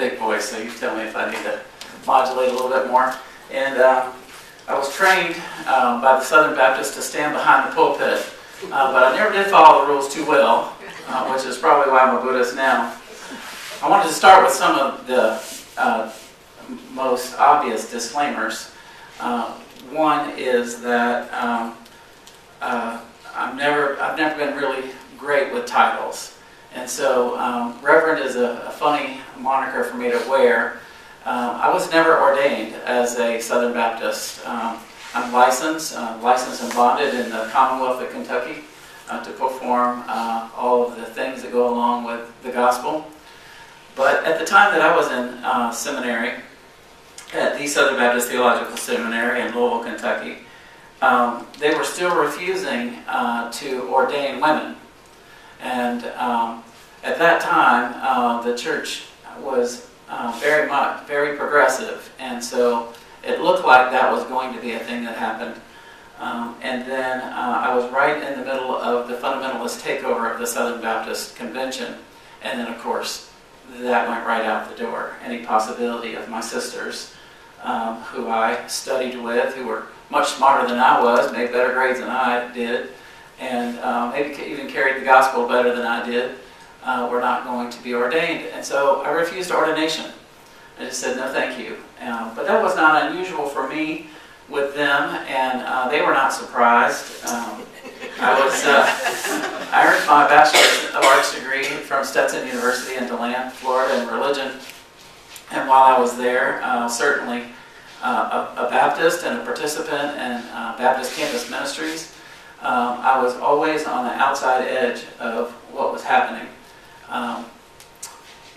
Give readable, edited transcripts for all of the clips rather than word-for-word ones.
big voice, so you tell me if I need to modulate a little bit more. And I was trained by the Southern Baptists to stand behind the pulpit, but I never did follow the rules too well, which is probably why I'm a Buddhist now. I wanted to start with some of the most obvious disclaimers. One is that I've never been really great with titles, and so Reverend is a funny moniker for me to wear. I was never ordained as a Southern Baptist. I'm licensed and bonded in the Commonwealth of Kentucky to perform all of the things that go along with the gospel. But at the time that I was in seminary, at the Southern Baptist Theological Seminary in Louisville, Kentucky, they were still refusing to ordain women. And at that time, the church was very progressive, and so it looked like that was going to be a thing that happened. And then I was right in the middle of the fundamentalist takeover of the Southern Baptist Convention, and then of course that went right out the door. Any possibility of my sisters, who I studied with, who were much smarter than I was, made better grades than I did, and maybe even carried the gospel better than I did, were not going to be ordained. And so I refused ordination. I just said, no thank you. But that was not unusual for me with them, and they were not surprised. I earned my Bachelor of Arts degree from Stetson University in DeLand, Florida, in religion. And while I was there, certainly a Baptist and a participant in Baptist campus ministries, I was always on the outside edge of what was happening.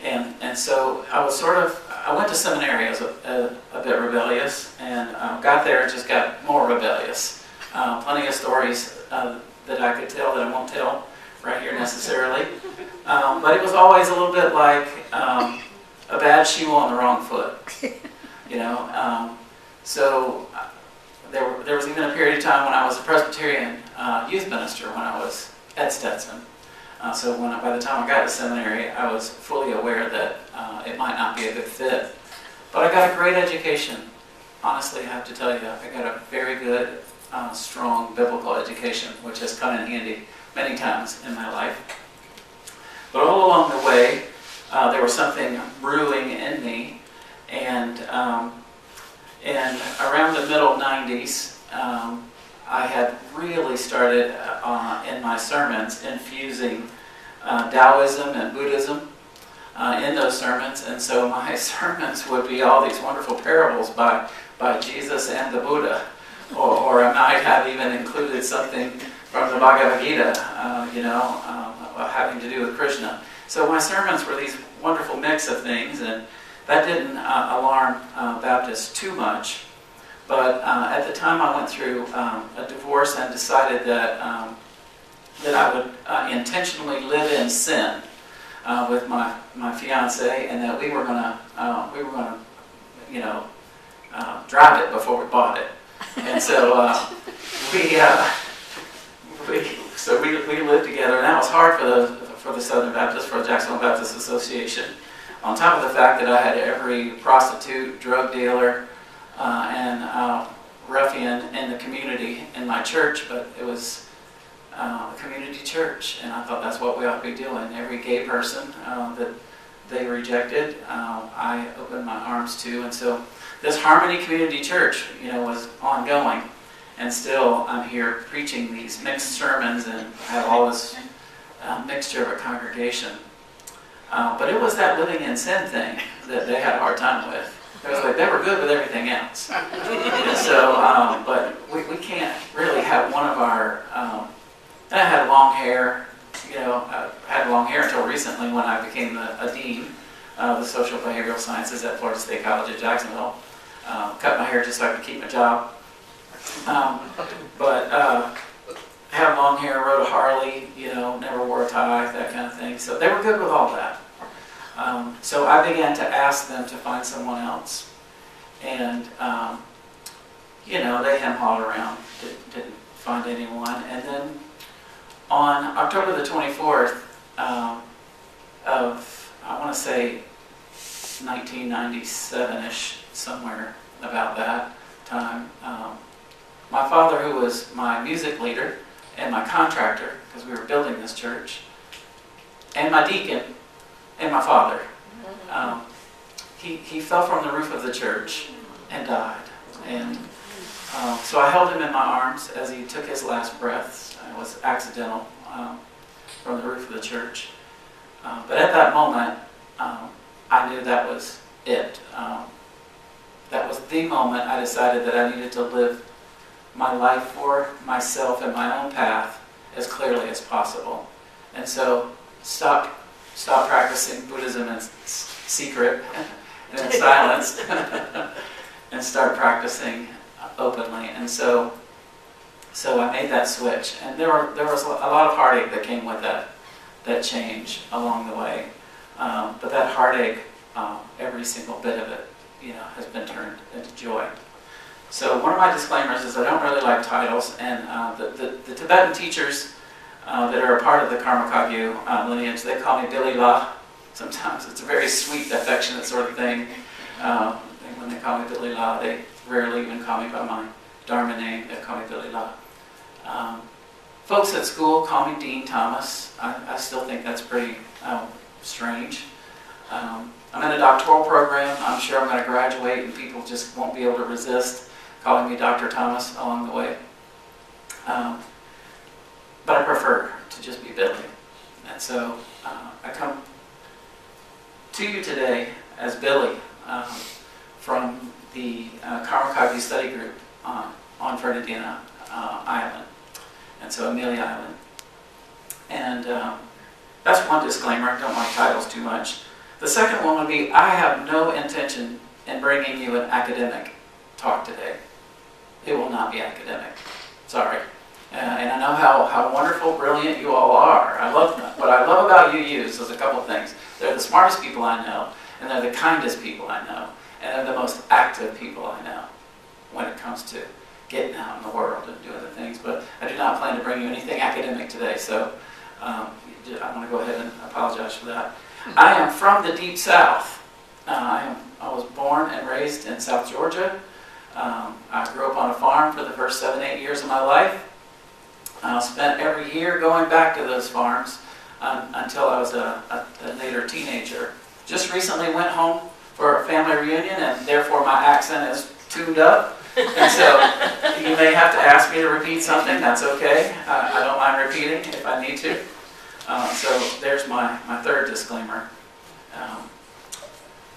And so I went to seminary as a bit rebellious, and got there and just got more rebellious. Plenty of stories that I could tell that I won't tell right here necessarily. But it was always a little bit like a bad shoe on the wrong foot, you know. So there was even a period of time when I was a Presbyterian youth minister when I was at Stetson. So by the time I got to seminary, I was fully aware that it might not be a good fit. But I got a great education. Honestly, I have to tell you, I got a very good, strong biblical education, which has come in handy many times in my life. But all along the way, there was something brewing in me, and around the middle 90s, I had really started in my sermons infusing Taoism and Buddhism in those sermons, and so my sermons would be all these wonderful parables by Jesus and the Buddha, or I might have even included something from the Bhagavad Gita, having to do with Krishna. So my sermons were these wonderful mix of things, and that didn't alarm Baptists too much. But at the time I went through a divorce and decided that I would intentionally live in sin with my fiance, and that we were gonna drive it before we bought it. And so we lived together, and that was hard for the Southern Baptist, for the Jacksonville Baptist Association. On top of the fact that I had every prostitute, drug dealer, and ruffian in the community in my church, but it was a community church, and I thought that's what we ought to be doing. Every gay person that they rejected, I opened my arms to, and so this Harmony Community Church, was ongoing, and still I'm here preaching these mixed sermons, and I have all this mixture of a congregation. But it was that living in sin thing that they had a hard time with. It was like they were good with everything else. And so, but we can't really have one of our. And I had long hair. I had long hair until recently when I became a dean of the social behavioral sciences at Florida State College at Jacksonville. Cut my hair just so I could keep my job. But had long hair, rode a Harley. Never wore a tie, that kind of thing. So they were good with all that. So I began to ask them to find someone else, and they hem-hawed around, didn't find anyone, and then on October the 24th of, I want to say, 1997-ish, somewhere about that time. My father, who was my music leader and my contractor, because we were building this church, and my deacon, and my father, he fell from the roof of the church and died. And so I held him in my arms as he took his last breaths. It was accidental, from the roof of the church. But at that moment, I knew that was it. That was the moment I decided that I needed to live my life for myself and my own path as clearly as possible. And so stop practicing Buddhism in secret and in silence and start practicing openly. And so I made that switch. And there was a lot of heartache that came with that change along the way. But that heartache, every single bit of it, has been turned into joy. So one of my disclaimers is I don't really like titles, and the Tibetan teachers that are a part of the Karma Kagyu lineage, they call me Billy La. Sometimes it's a very sweet, affectionate sort of thing. When they call me Billy La, they rarely even call me by my Dharma name. They call me Billy La. Folks at school call me Dean Thomas. I still think that's pretty strange. I'm in a doctoral program. I'm sure I'm going to graduate and people just won't be able to resist calling me Dr. Thomas along the way. But I prefer to just be Billy. And so I come to you today as Billy from the Karma Kagyu study group on Fernandina Island. And so Amelia Island. And that's one disclaimer. I don't like titles too much. The second one would be, I have no intention in bringing you an academic talk today. It will not be academic. Sorry. And I know how wonderful, brilliant you all are. What I love about UUs is a couple of things. They're the smartest people I know, and they're the kindest people I know, and they're the most active people I know when it comes to getting out in the world and doing the things. But I do not plan to bring you anything academic today, so I want to go ahead and apologize for that. I am from the Deep South. I was born and raised in South Georgia. I grew up on a farm for the first 7-8 years of my life. I spent every year going back to those farms until I was a later teenager. Just recently went home for a family reunion, and therefore my accent is tuned up. And so you may have to ask me to repeat something. That's okay. I don't mind repeating if I need to. So there's my third disclaimer.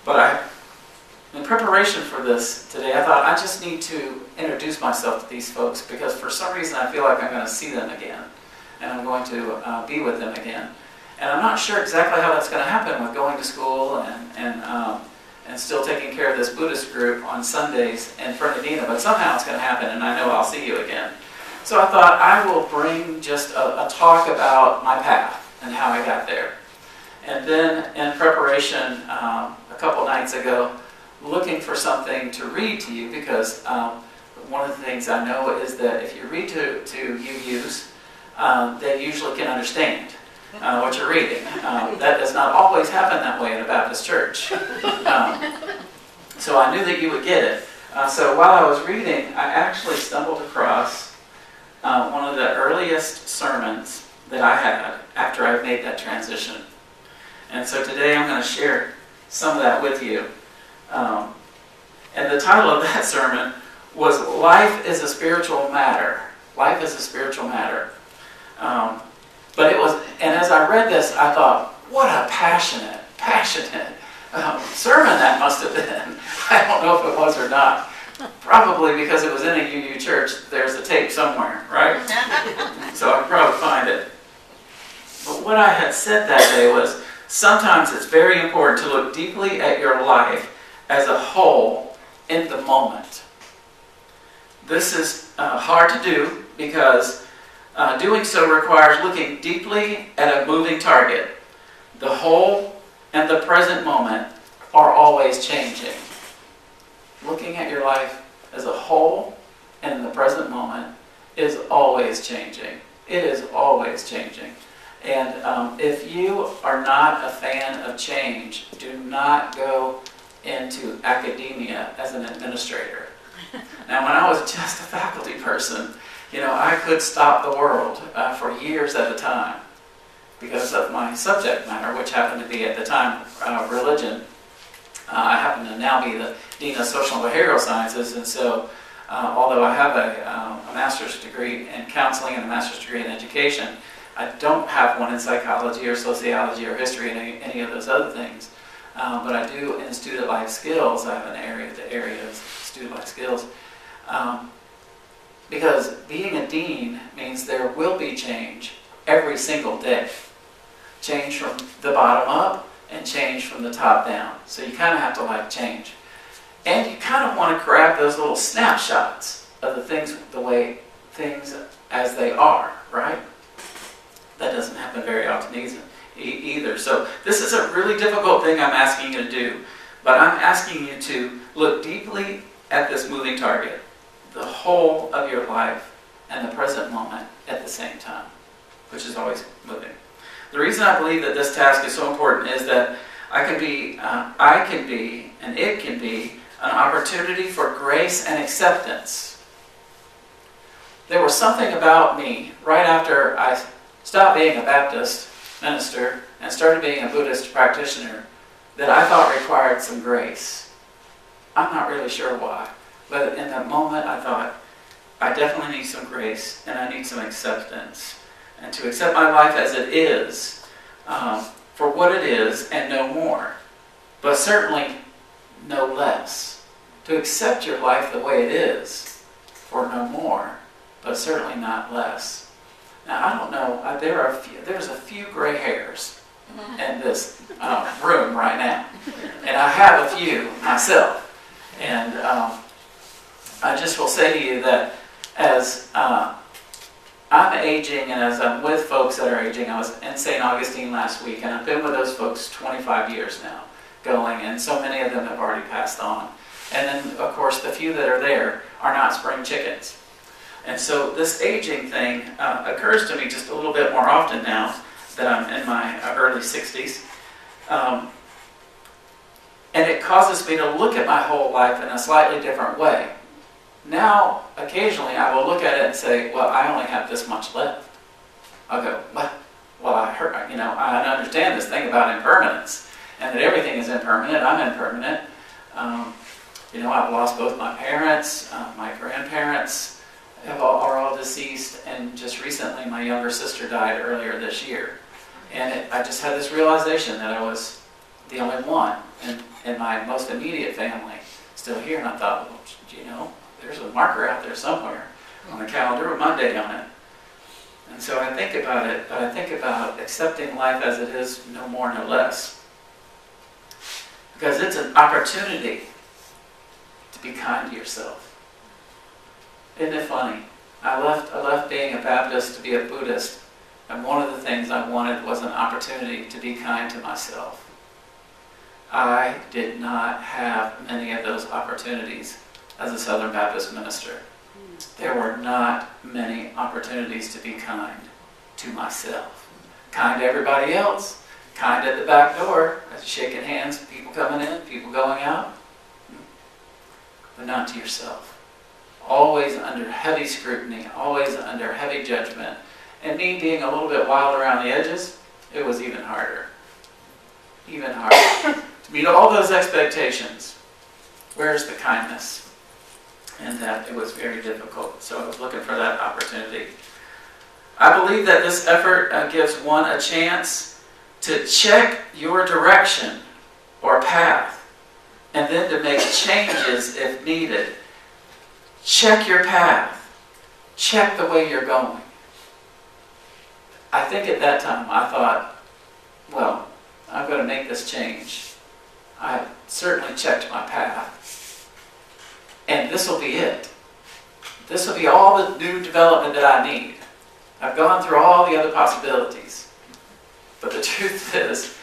But in preparation for this today, I thought I just need to introduce myself to these folks because for some reason I feel like I'm going to see them again. And I'm going to be with them again. And I'm not sure exactly how that's going to happen with going to school and still taking care of this Buddhist group on Sundays in Fernandina. But somehow it's going to happen, and I know I'll see you again. So I thought I will bring just a talk about my path and how I got there. And then in preparation, a couple nights ago, looking for something to read to you because one of the things I know is that if you read to UUs, they usually can understand what you're reading. That does not always happen that way in a Baptist church. So I knew that you would get it. So while I was reading, I actually stumbled across one of the earliest sermons that I had after I made that transition. And so today I'm going to share some of that with you. And the title of that sermon was Life is a Spiritual Matter. Life is a Spiritual Matter. But it was, and as I read this, I thought, what a passionate sermon that must have been. I don't know if it was or not. Probably because it was in a UU church, there's a tape somewhere, right? So I could probably find it. But what I had said that day was, sometimes it's very important to look deeply at your life as a whole in the moment. This is hard to do because doing so requires looking deeply at a moving target. The whole and the present moment are always changing. Looking at your life as a whole and in the present moment is always changing. It is always changing. And if you are not a fan of change, do not go into academia as an administrator. Now, when I was just a faculty person, I could stop the world for years at a time because of my subject matter, which happened to be at the time religion. I happen to now be the Dean of Social and Behavioral Sciences, and so although I have a master's degree in counseling and a master's degree in education, I don't have one in psychology or sociology or history and any of those other things. But I do in student life skills. I have an area, the area of student life skills. Because being a dean means there will be change every single day. Change from the bottom up and change from the top down. So you kind of have to like change. And you kind of want to grab those little snapshots of the way things as they are, right? That doesn't happen very often either. So this is a really difficult thing I'm asking you to do. But I'm asking you to look deeply at this moving target, the whole of your life and the present moment at the same time, which is always moving. The reason I believe that this task is so important is that I can be, and it can be an opportunity for grace and acceptance. There was something about me right after I stopped being a Baptist minister and started being a Buddhist practitioner that I thought required some grace. I'm not really sure why, but in that moment I thought, I definitely need some grace and I need some acceptance. And to accept my life as it is, for what it is and no more, but certainly no less. To accept your life the way it is, for no more, but certainly not less. Now, I don't know, there's a few gray hairs in this room right now. And I have a few myself. And I just will say to you that as I'm aging and as I'm with folks that are aging, I was in St. Augustine last week, and I've been with those folks 25 years now going, and so many of them have already passed on. And then, of course, the few that are there are not spring chickens. And so this aging thing occurs to me just a little bit more often now that I'm in my early 60s. And it causes me to look at my whole life in a slightly different way. Now, occasionally, I will look at it and say, well, I only have this much left. I'll go, what? Well, I understand this thing about impermanence, and that everything is impermanent. I'm impermanent. I've lost both my parents, my grandparents are all deceased, and just recently my younger sister died earlier this year. And I just had this realization that I was the only one in my most immediate family still here. And I thought, well, there's a marker out there somewhere on the calendar with my date on it. And so I think about it, but I think about accepting life as it is, no more, no less. Because it's an opportunity to be kind to yourself. Isn't it funny? I left being a Baptist to be a Buddhist, and one of the things I wanted was an opportunity to be kind to myself. I did not have many of those opportunities as a Southern Baptist minister. There were not many opportunities to be kind to myself. Kind to everybody else, kind at the back door, shaking hands, people coming in, people going out, but not to yourself. Always under heavy scrutiny, always under heavy judgment. And me being a little bit wild around the edges, it was even harder. Even harder. To meet all those expectations, where's the kindness? And that it was very difficult. So I was looking for that opportunity. I believe that this effort gives one a chance to check your direction or path, and then to make changes if needed. Check your path. Check the way you're going. I think at that time I thought, well, I'm going to make this change. I certainly checked my path. And this will be it. This will be all the new development that I need. I've gone through all the other possibilities. But the truth is,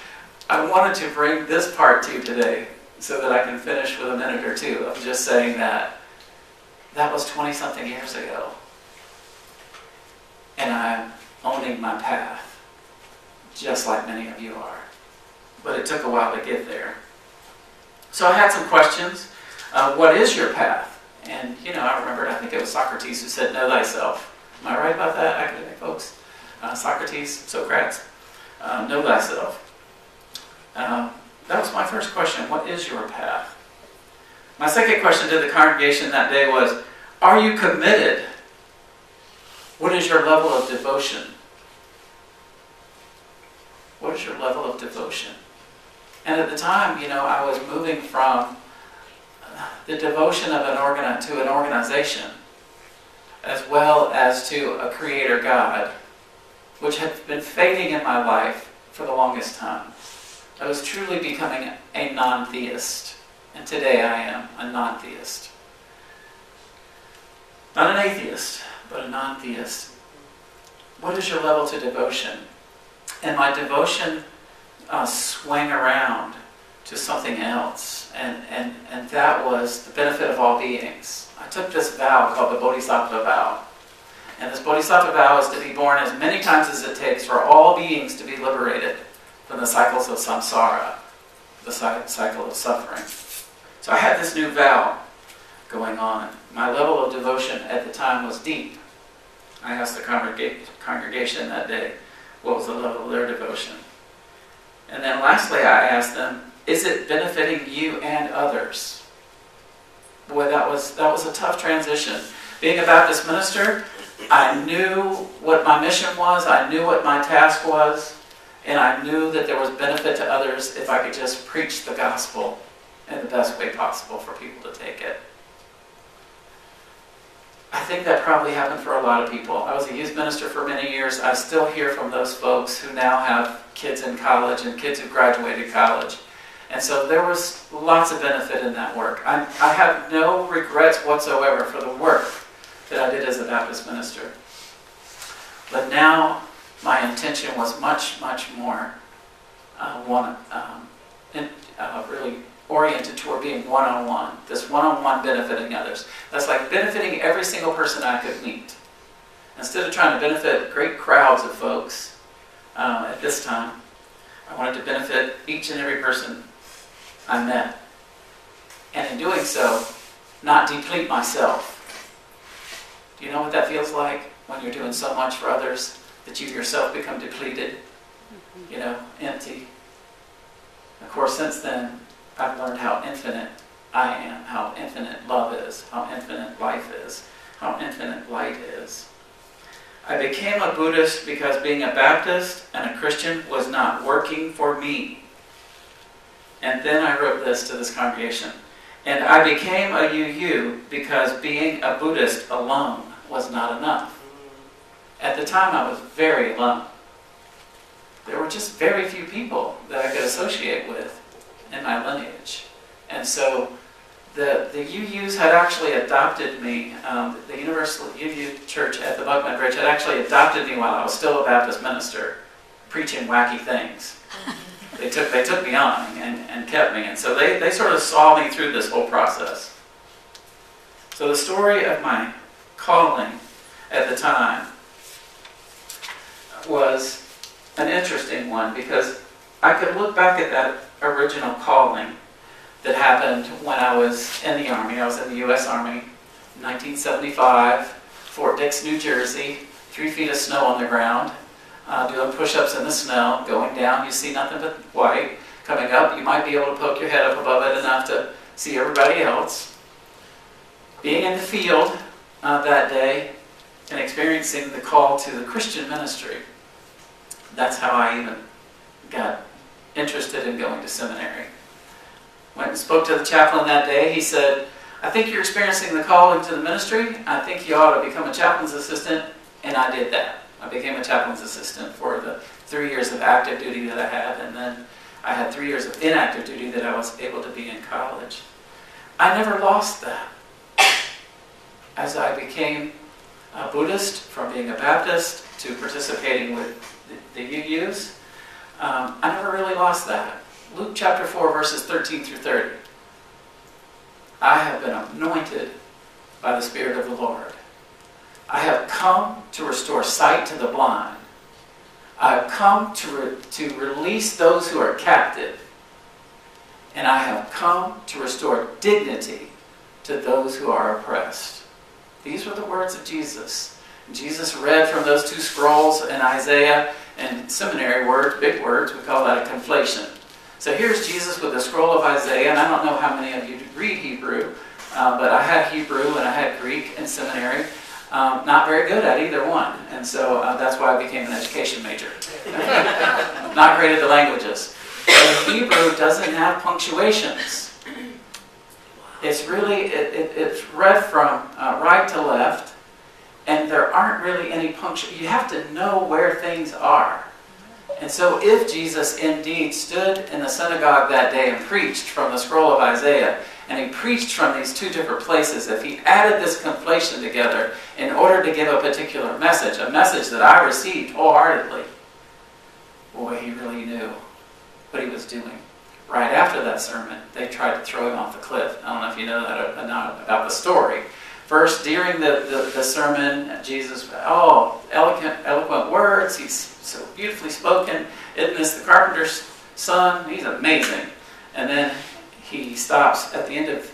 I wanted to bring this part to you today so that I can finish with a minute or two of just saying that was 20-something years ago. And I'm owning my path. just like many of you are. But it took a while to get there. So I had some questions. What is your path? And, I remembered, I think it was Socrates who said, know thyself. Am I right about that, academic folks? Socrates, Socrates, know thyself. That was my first question. What is your path? My second question to the congregation that day was, are you committed? What is your level of devotion? What is your level of devotion? And at the time, I was moving from the devotion of to an organization, as well as to a creator God, which had been fading in my life for the longest time. I was truly becoming a non-theist, and today I am a non-theist. Not an atheist, but a non-theist. What is your level to devotion? And my devotion swung around to something else, and that was the benefit of all beings. I took this vow called the Bodhisattva vow. And this Bodhisattva vow is to be born as many times as it takes for all beings to be liberated from the cycles of samsara, the cycle of suffering. So I had this new vow going on. My level of devotion at the time was deep. I asked the congregation that day, what was the level of their devotion? And then lastly, I asked them, is it benefiting you and others? Boy, that was a tough transition. Being a Baptist minister, I knew what my mission was, I knew what my task was, and I knew that there was benefit to others if I could just preach the gospel in the best way possible for people to take it. I think that probably happened for a lot of people. I was a youth minister for many years. I still hear from those folks who now have kids in college and kids who graduated college. And so there was lots of benefit in that work. I have no regrets whatsoever for the work that I did as a Baptist minister. But now my intention was much, much more really oriented toward being one-on-one, this one-on-one benefiting others. That's like benefiting every single person I could meet. Instead of trying to benefit great crowds of folks at this time, I wanted to benefit each and every person I met. And in doing so, not deplete myself. Do you know what that feels like when you're doing so much for others that you yourself become depleted, empty? Of course, since then, I've learned how infinite I am, how infinite love is, how infinite life is, how infinite light is. I became a Buddhist because being a Baptist and a Christian was not working for me. And then I wrote this to this congregation. And I became a UU because being a Buddhist alone was not enough. At the time, I was very alone. There were just very few people that I could associate with in my lineage. And so the UUs had actually adopted me. The Universalist UU Church at the Buckman Bridge had actually adopted me while I was still a Baptist minister, preaching wacky things. They took me on and kept me. And so they sort of saw me through this whole process. So the story of my calling at the time was an interesting one because I could look back at that original calling that happened when I was in the Army. I was in the U.S. Army, 1975, Fort Dix, New Jersey, 3 feet of snow on the ground, doing push-ups in the snow. Going down, you see nothing but white. Coming up, you might be able to poke your head up above it enough to see everybody else. Being in the field that day and experiencing the call to the Christian ministry. That's how I even got interested in going to seminary. Went and spoke to the chaplain that day. He said, I think you're experiencing the calling to the ministry. I think you ought to become a chaplain's assistant. And I did that. I became a chaplain's assistant for the 3 years of active duty that I had. And then I had 3 years of inactive duty that I was able to be in college. I never lost that. As I became a Buddhist, from being a Baptist to participating with the UUs, I never really lost that. Luke chapter 4, verses 13 through 30. I have been anointed by the Spirit of the Lord. I have come to restore sight to the blind. I have come to release those who are captive, and I have come to restore dignity to those who are oppressed. These were the words of Jesus. Jesus read from those two scrolls in Isaiah, and seminary words, big words, we call that a conflation. So here's Jesus with the scroll of Isaiah, and I don't know how many of you read Hebrew, but I had Hebrew and I had Greek in seminary. Not very good at either one, and so that's why I became an education major. Not great at the languages. And Hebrew doesn't have punctuations. It's really, it's read from right to left, and there aren't really any punctuation. You have to know where things are. And so if Jesus indeed stood in the synagogue that day and preached from the scroll of Isaiah, and he preached from these two different places, if he added this conflation together in order to give a particular message, a message that I received wholeheartedly, boy, he really knew what he was doing. Right after that sermon, they tried to throw him off the cliff. I don't know if you know that about the story. First, during the sermon, Jesus, eloquent words, he's so beautifully spoken. Isn't this the carpenter's son? He's amazing. And then he stops at the end of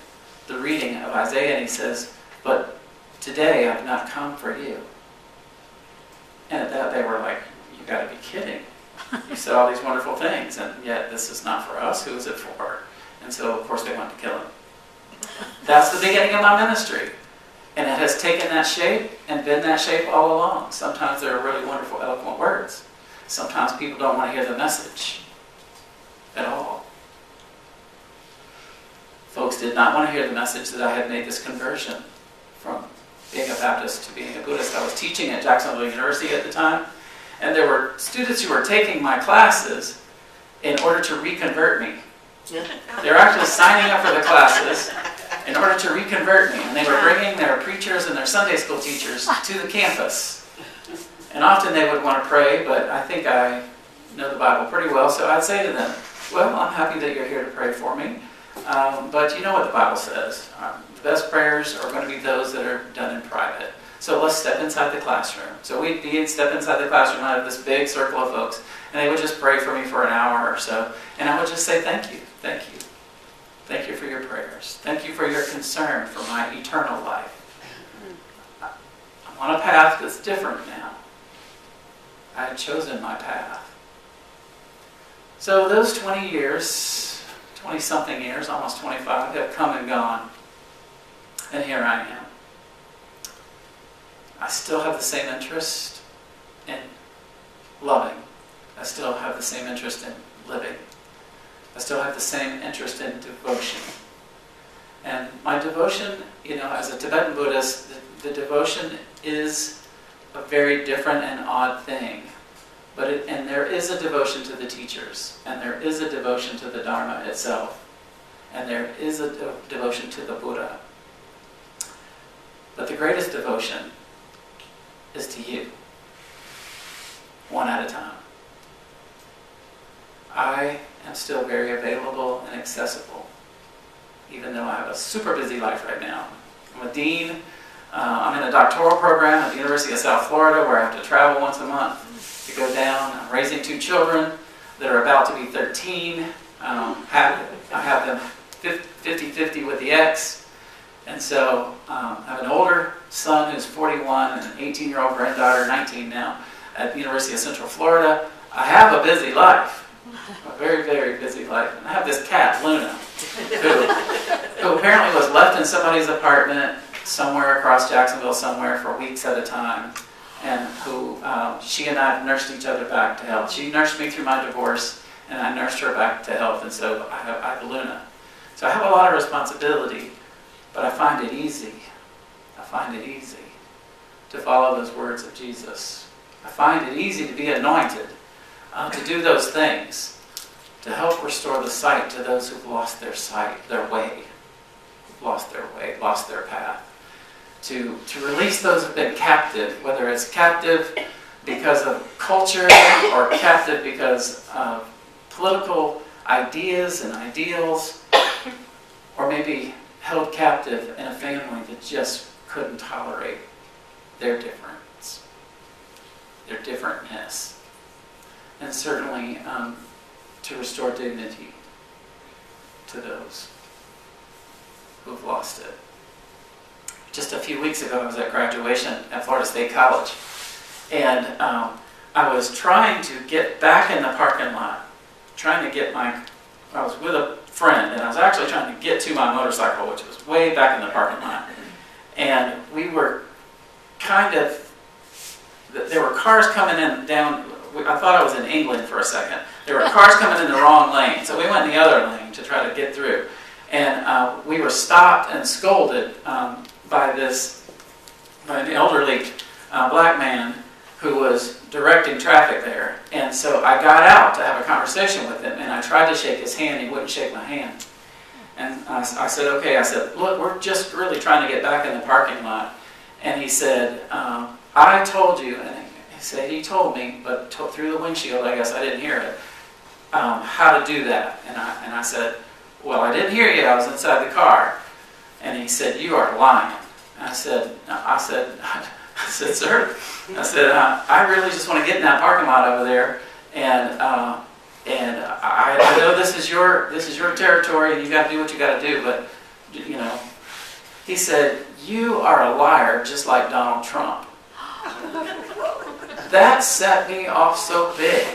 the reading of Isaiah and he says, but today I've not come for you. And at that they were like, you got to be kidding. You said all these wonderful things, and yet this is not for us. Who is it for? And so, of course, they wanted to kill him. That's the beginning of my ministry. And it has taken that shape and been that shape all along. Sometimes there are really wonderful, eloquent words. Sometimes people don't want to hear the message at all. Folks did not want to hear the message that I had made this conversion from being a Baptist to being a Buddhist. I was teaching at Jacksonville University at the time, and there were students who were taking my classes in order to reconvert me. They were actually signing up for the classes in order to reconvert me, and they were bringing their preachers and their Sunday school teachers to the campus. And often they would want to pray, but I think I know the Bible pretty well, so I'd say to them, well, I'm happy that you're here to pray for me, but you know what the Bible says. The best prayers are going to be those that are done in private. So let's step inside the classroom. So we'd step inside the classroom, I have this big circle of folks, and they would just pray for me for an hour or so, and I would just say, thank you, thank you. Thank you for your prayers. Thank you for your concern for my eternal life. I'm on a path that's different now. I had chosen my path. So those 20 years, 20-something years, almost 25, have come and gone. And here I am. I still have the same interest in loving. I still have the same interest in living. I still have the same interest in devotion. And my devotion, as a Tibetan Buddhist, the devotion is a very different and odd thing. And there is a devotion to the teachers, and there is a devotion to the Dharma itself, and there is a devotion to the Buddha. But the greatest devotion is to you, one at a time. I am still very available and accessible, even though I have a super busy life right now. I'm a dean. I'm in a doctoral program at the University of South Florida where I have to travel once a month to go down. I'm raising 2 children that are about to be 13. I have them 50-50 with the ex. And so I have an older son who's 41 and an 18-year-old granddaughter, 19 now, at the University of Central Florida. I have a busy life. A very, very busy life. And I have this cat, Luna, who apparently was left in somebody's apartment somewhere across Jacksonville somewhere for weeks at a time, and who she and I have nursed each other back to health. She nursed me through my divorce, and I nursed her back to health, and so I have Luna. So I have a lot of responsibility, but I find it easy. I find it easy to follow those words of Jesus. I find it easy to be anointed, to do those things, to help restore the sight to those who've lost their sight, their way, lost their path, to release those who've been captive, whether it's captive because of culture or captive because of political ideas and ideals, or maybe held captive in a family that just couldn't tolerate their difference, their differentness. and certainly to restore dignity to those who've lost it. Just a few weeks ago, I was at graduation at Florida State College, and I was trying to get back in the parking lot, I was with a friend, and I was actually trying to get to my motorcycle, which was way back in the parking lot. And we were there were cars coming in down, I thought I was in England for a second. There were cars coming in the wrong lane, so we went in the other lane to try to get through. And we were stopped and scolded by an elderly black man who was directing traffic there. And so I got out to have a conversation with him, and I tried to shake his hand. He wouldn't shake my hand. And I said, okay, I said, look, we're just really trying to get back in the parking lot. And he said, I told you, and he said, he told me, but through the windshield, I guess I didn't hear it, how to do that. And I said, well, I didn't hear you, I was inside the car. And he said, you are lying. I said, sir, I said, I really just want to get in that parking lot over there, and I know this is your territory, and you got to do what you got to do, but you know, he said, you are a liar, just like Donald Trump. That set me off so big.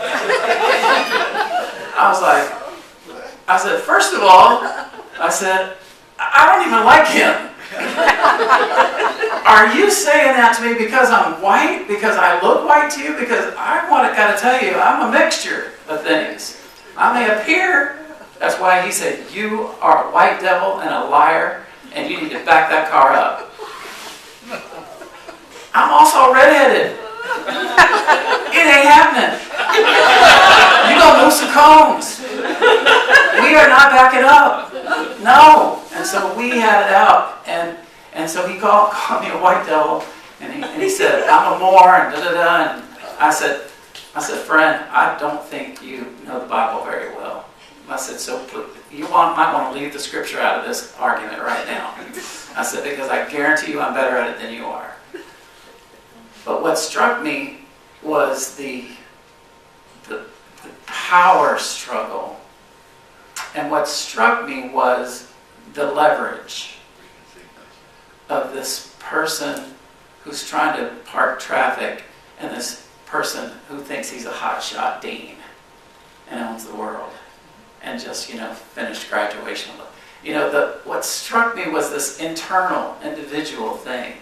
I said, first of all, I said, I don't even like him. Are you saying that to me because I'm white? Because I look white to you? Because I got to tell you, I'm a mixture of things. I may appear. That's why he said, you are a white devil and a liar, and you need to back that car up. I'm also redheaded. It ain't happening. You gonna lose some combs. We are not backing up. No. And so we had it out, and so he called me a white devil, and he said, I'm a Moor, and da-da-da, and I said, friend, I don't think you know the Bible very well. I said, so you might want to leave the scripture out of this argument right now. I said, because I guarantee you I'm better at it than you are. But what struck me was the power struggle. And what struck me was the leverage of this person who's trying to park traffic and this person who thinks he's a hotshot dean and owns the world and just, finished graduation. What struck me was this internal, individual thing.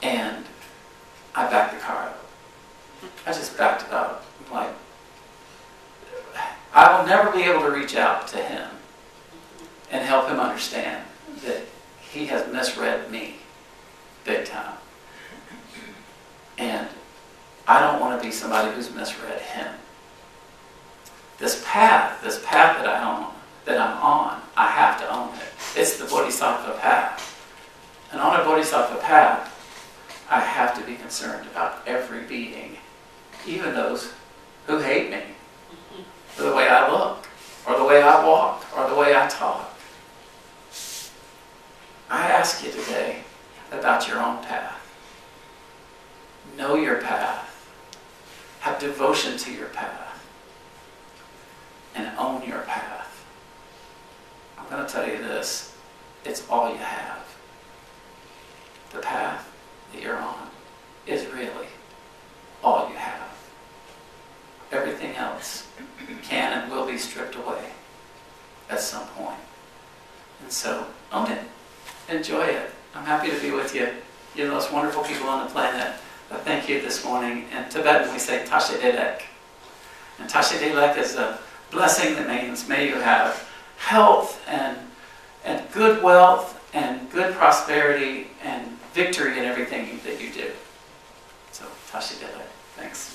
And I backed the car up. I just backed it up. Like, I will never be able to reach out to him and help him understand that he has misread me big time. And I don't want to be somebody who's misread him. This path that I'm on, I have to own it. It's the Bodhisattva path. And on a Bodhisattva path, I have to be concerned about every being, even those who hate me, for the way I look, or the way I walk, or the way I talk. I ask you today about your own path. Know your path. Have devotion to your path. And own your path. I'm going to tell you this. It's all you have. The path that you're on is really all you have. Everything else can and will be stripped away at some point. And so, own it. Enjoy it. I'm happy to be with you. You're the most wonderful people on the planet. But thank you this morning. In Tibetan we say Tashe Delek. And Tashe Delek is a blessing that means may you have health and good wealth and good prosperity and victory in everything that you do. So Tashe Delek. Thanks.